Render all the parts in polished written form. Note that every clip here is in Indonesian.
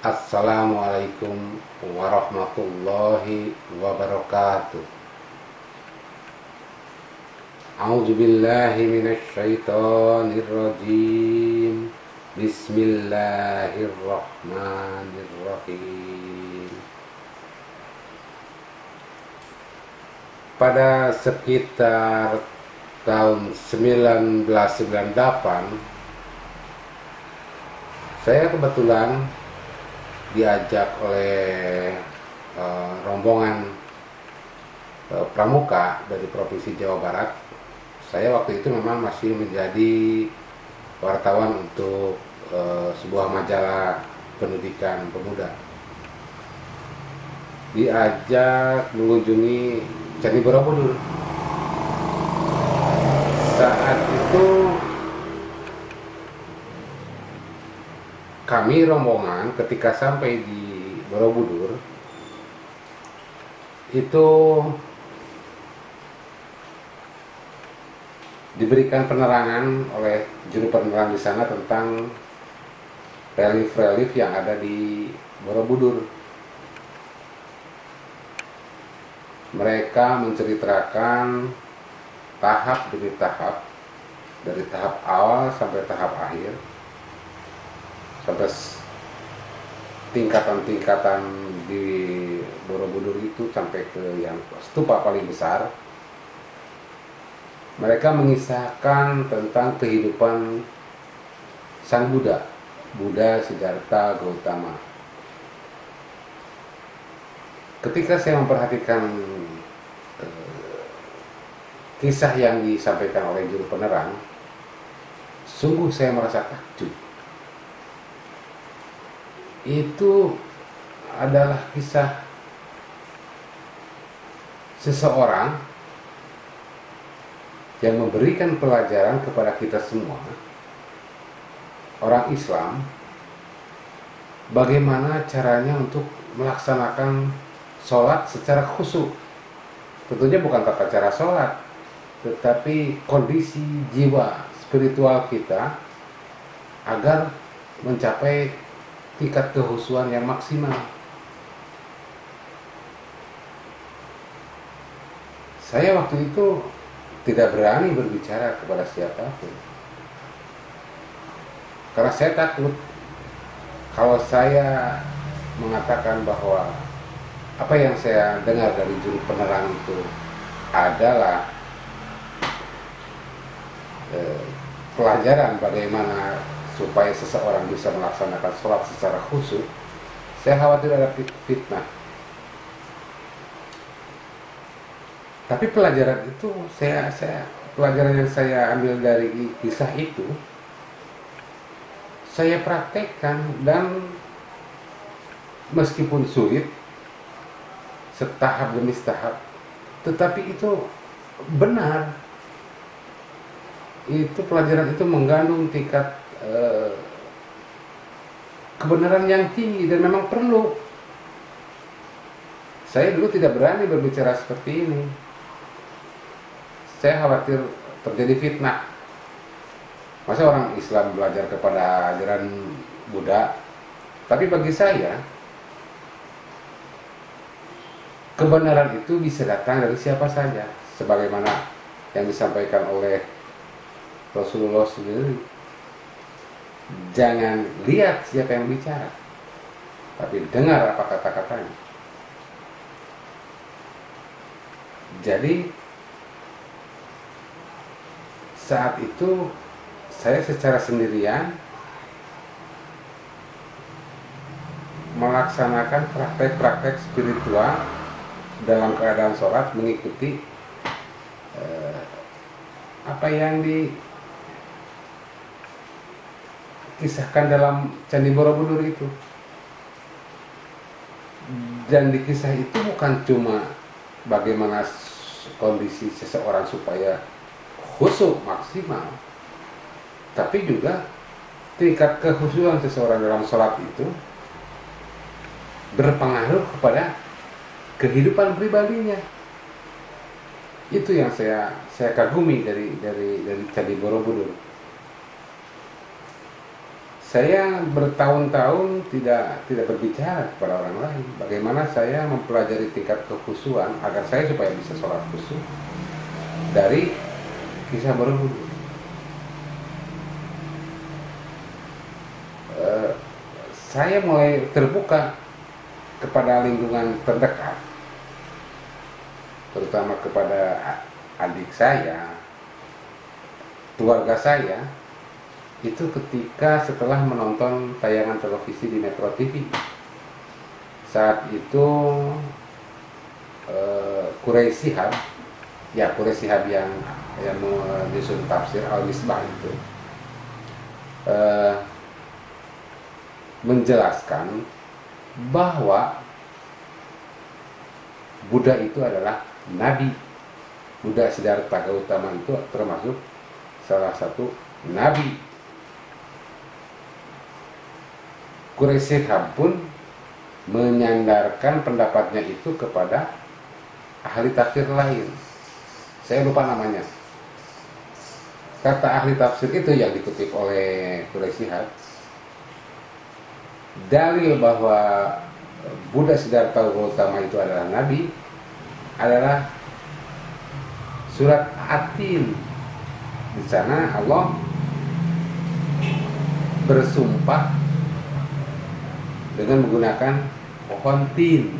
Assalamualaikum warahmatullahi wabarakatuh. A'udzu billahi minasy syaithanir rajim. Bismillahirrahmanirrahim. Pada sekitar tahun 1998, saya kebetulan diajak oleh rombongan pramuka dari Provinsi Jawa Barat. Saya waktu itu memang masih menjadi wartawan untuk sebuah majalah pendidikan pemuda. Diajak mengunjungi Candi Borobudur. Saat itu kami rombongan ketika sampai di Borobudur itu diberikan penerangan oleh juru penerang di sana tentang relief-relief yang ada di Borobudur. Mereka menceritakan tahap demi tahap, dari tahap awal sampai tahap akhir, sampai tingkatan-tingkatan di Borobudur itu sampai ke yang stupa paling besar. Mereka mengisahkan tentang kehidupan Sang Buddha, Buddha Siddhartha Gautama. Ketika saya memperhatikan kisah yang disampaikan oleh juru penerang, sungguh saya merasa takjub. Itu adalah kisah seseorang yang memberikan pelajaran kepada kita semua, orang Islam, bagaimana caranya untuk melaksanakan sholat secara khusyuk. Tentunya bukan tata cara sholat, tetapi kondisi jiwa spiritual kita agar mencapai tingkat kehusuan yang maksimal. Saya waktu itu tidak berani berbicara kepada siapapun, karena saya takut kalau saya mengatakan bahwa apa yang saya dengar dari juru penerang itu adalah pelajaran bagaimana supaya seseorang bisa melaksanakan sholat secara khusyuk, saya khawatir ada fitnah. Tapi pelajaran itu pelajaran yang saya ambil dari kisah itu saya praktekkan, dan meskipun sulit setahap demi setahap, tetapi itu benar. Itu pelajaran itu mengandung tingkat kebenaran yang tinggi dan memang perlu. Saya dulu tidak berani berbicara seperti ini. Saya khawatir terjadi fitnah. Masa orang Islam belajar kepada ajaran Buddha? Tapi bagi saya, kebenaran itu bisa datang dari siapa saja, sebagaimana yang disampaikan oleh Rasulullah sendiri. Jangan lihat siapa yang bicara, tapi dengar apa kata-katanya. Jadi saat itu saya secara sendirian melaksanakan praktek-praktek spiritual dalam keadaan sholat, mengikuti apa yang dikisahkan dalam Candi Borobudur itu. Dan di kisah itu bukan cuma bagaimana kondisi seseorang supaya khusyuk maksimal, tapi juga tingkat kekhusyuan seseorang dalam sholat itu berpengaruh kepada kehidupan pribadinya. Itu yang saya kagumi dari Candi Borobudur. Saya bertahun-tahun tidak berbicara kepada orang lain. Bagaimana saya mempelajari tingkat kekhusyuan agar saya supaya bisa sholat khusyuk dari kisah berwudu. Saya mulai terbuka kepada lingkungan terdekat, terutama kepada adik saya, keluarga saya, itu ketika setelah menonton tayangan televisi di Metro TV. Saat itu Quraisy Shihab, Quraisy Shihab yang menyusun tafsir Al-Misbah itu menjelaskan bahwa Buddha itu adalah nabi. Buddha Siddhartha Gautama itu termasuk salah satu nabi. Quraisy Shihab pun menyandarkan pendapatnya itu kepada ahli tafsir lain. Saya lupa namanya. Kata ahli tafsir itu yang dikutip oleh Quraisy Shihab, dalil bahwa Buddha Siddhartha Gautama itu adalah nabi adalah surat Atin. Di sana Allah bersumpah dengan menggunakan pohon tin,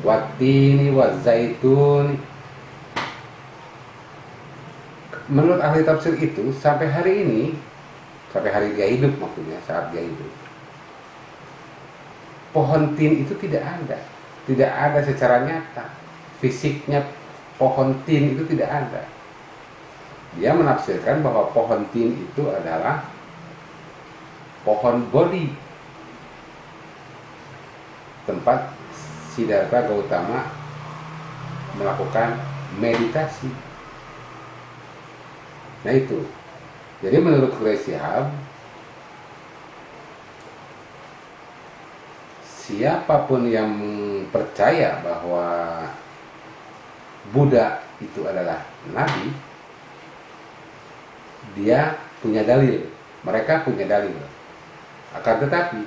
watini wazaitun. Menurut ahli tafsir itu sampai hari ini, sampai hari dia hidup maksudnya, saat dia hidup, pohon tin itu tidak ada secara nyata. Fisiknya pohon tin itu tidak ada. Dia menafsirkan bahwa pohon tin itu adalah pohon Bodhi, tempat Siddhartha Gautama melakukan meditasi. Nah itu. Jadi menurut Quraisy Shihab, siapapun yang percaya bahwa Buddha itu adalah nabi, dia punya dalil. Mereka punya dalil. Akan tetapi,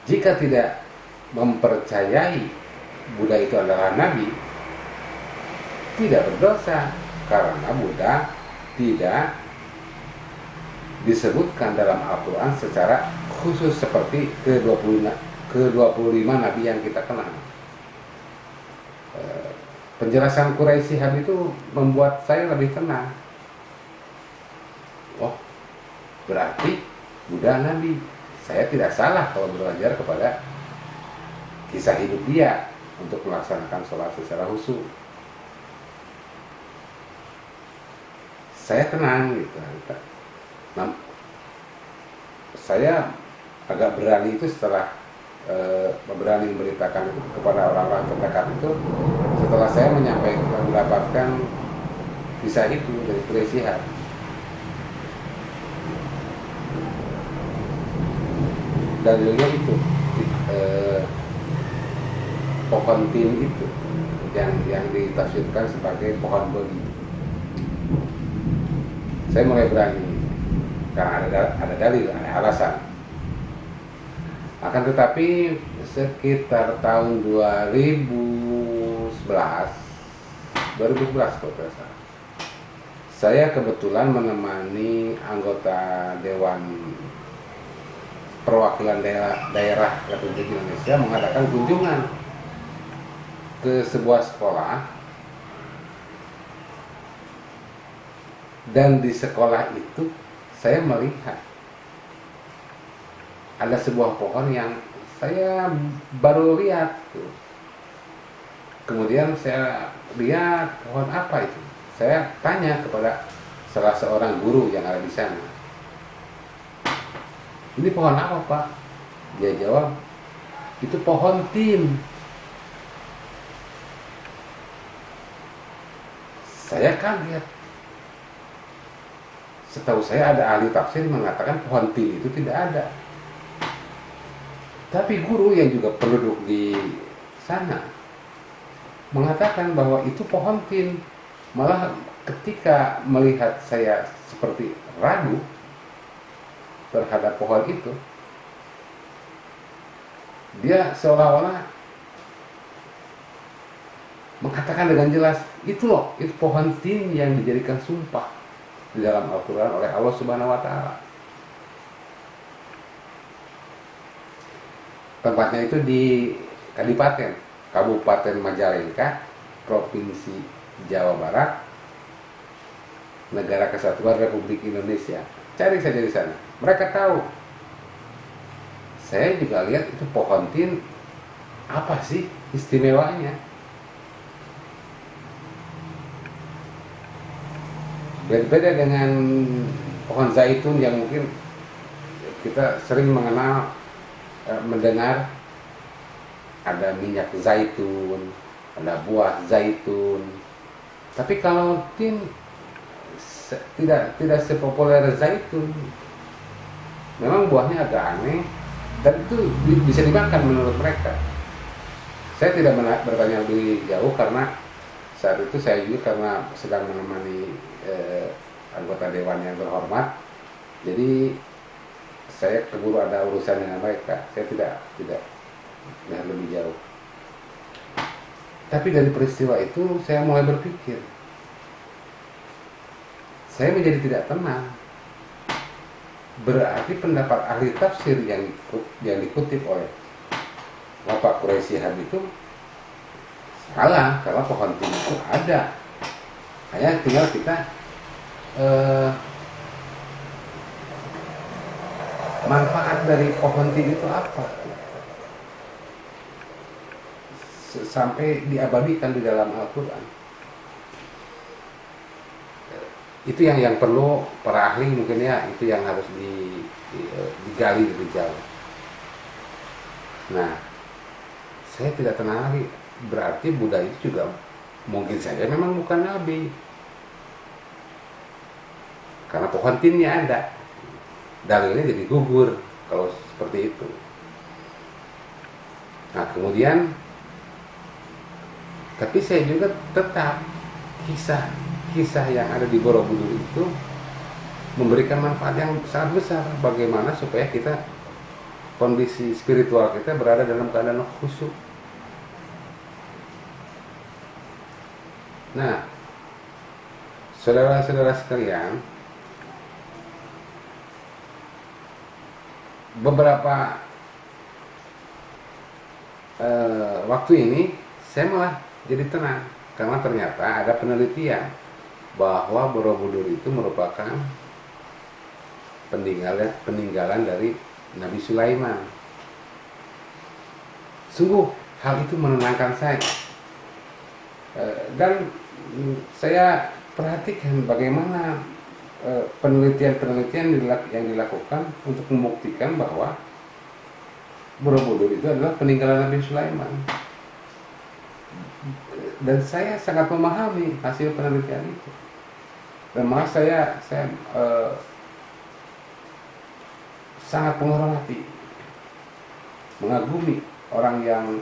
jika tidak mempercayai Buddha itu adalah nabi, tidak berdosa, karena Buddha tidak disebutkan dalam Al-Quran secara khusus seperti ke-25 nabi yang kita kenal. Penjelasan Quraisy Shihab itu membuat saya lebih tenang. Oh, berarti Buddha nabi. Saya tidak salah kalau belajar kepada kisah hidup dia untuk melaksanakan sholat secara khusyuk. Saya tenang gitu. Nah, saya agak berani itu setelah berani memberitakan itu kepada orang-orang terdekat itu setelah saya mendapatkan kisah itu dari Quraisy Shihab. Dalilnya itu pohon tin itu yang ditafsirkan sebagai pohon Bodhi. Saya mulai berani karena ada dalil, ada alasan. Akan tetapi sekitar tahun 2011 kalau tidak salah, saya kebetulan menemani anggota Dewan Perwakilan Daerah Republik Indonesia mengadakan kunjungan ke sebuah sekolah, dan di sekolah itu saya melihat ada sebuah pohon yang saya baru lihat tuh. Kemudian saya lihat pohon apa itu. Saya tanya kepada salah seorang guru yang ada di sana, ini pohon apa Pak? Dia jawab, itu pohon tin. Saya kaget. Setahu saya ada ahli tafsir mengatakan pohon tin itu tidak ada. Tapi guru yang juga penduduk di sana mengatakan bahwa itu pohon tin. Malah ketika melihat saya seperti ragu, terhadap pohon itu, dia seolah-olah mengatakan dengan jelas, itu loh, itu pohon tin yang dijadikan sumpah di dalam Al-Quran oleh Allah Subhanahu wa Ta'ala. Tempatnya itu di Kabupaten Majalengka, Provinsi Jawa Barat, Negara Kesatuan Republik Indonesia. Cari saja di sana. Mereka tahu. Saya juga lihat itu pohon tin, apa sih istimewanya? Berbeda dengan pohon zaitun yang mungkin kita sering mendengar ada minyak zaitun, ada buah zaitun. Tapi kalau tin tidak sepopuler zaitun. Memang buahnya agak aneh dan itu bisa dimakan menurut mereka. Saya tidak bertanya lebih jauh karena saat itu saya juga karena sedang menemani anggota dewan yang terhormat. Jadi saya keburu ada urusan dengan mereka. Saya tidak lebih jauh. Tapi dari peristiwa itu saya mulai berpikir. Saya menjadi tidak tenang. Berarti pendapat ahli tafsir yang dikutip oleh Bapak Quraisy Shihab itu salah, karena pohon tin itu ada. Hanya tinggal kita manfaat dari pohon tin itu apa? Sampai diabadikan di dalam Al-Quran. Itu yang perlu para ahli mungkin ya, itu yang harus digali lebih jauh. Nah, saya tidak tenang lagi. Berarti Buddha itu juga mungkin saja memang bukan nabi, karena pohon tinnya ada. Dalilnya jadi gugur kalau seperti itu. Nah kemudian, tapi saya juga tetap kisah yang ada di Borobudur itu memberikan manfaat yang sangat besar. Bagaimana supaya kita, kondisi spiritual kita berada dalam keadaan khusyuk. Nah, saudara-saudara sekalian, beberapa waktu ini saya malah jadi tenang karena ternyata ada penelitian bahwa Borobudur itu merupakan peninggalan dari Nabi Sulaiman. Sungguh hal itu menenangkan saya. Dan saya perhatikan bagaimana penelitian yang dilakukan untuk membuktikan bahwa Borobudur itu adalah peninggalan Nabi Sulaiman. Dan saya sangat memahami hasil penelitian itu. Dan malah saya sangat menghormati, mengagumi orang yang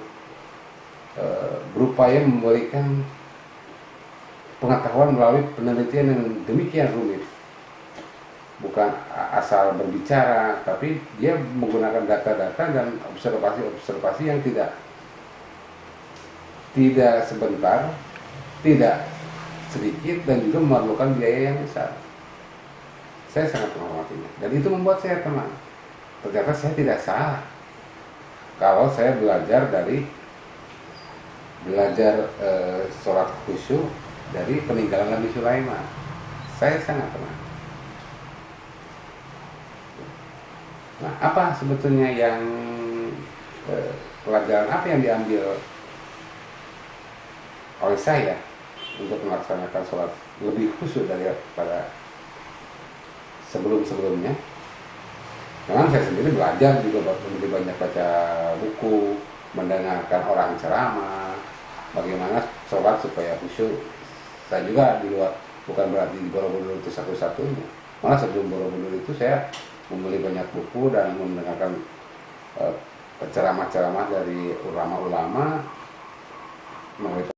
berupaya memberikan pengetahuan melalui penelitian yang demikian rumit. Bukan asal berbicara, tapi dia menggunakan data-data dan observasi-observasi yang tidak sebentar, tidak sedikit, dan juga memerlukan biaya yang besar. Saya sangat menghormatinya, dan itu membuat saya tenang. Ternyata saya tidak salah kalau saya belajar sholat khusyuk dari peninggalan Nabi Sulaiman. Saya sangat tenang. Nah, apa sebetulnya yang pelajaran apa yang diambil oleh saya untuk melaksanakan sholat lebih khusyuk daripada sebelum-sebelumnya? Memang saya sendiri belajar juga, lebih banyak baca buku, mendengarkan orang ceramah, bagaimana sholat supaya khusyuk. Saya juga di luar, bukan berarti di Borobudur itu satu-satunya. Malah sebelum Borobudur itu saya membeli banyak buku dan mendengarkan ceramah-ceramah dari ulama-ulama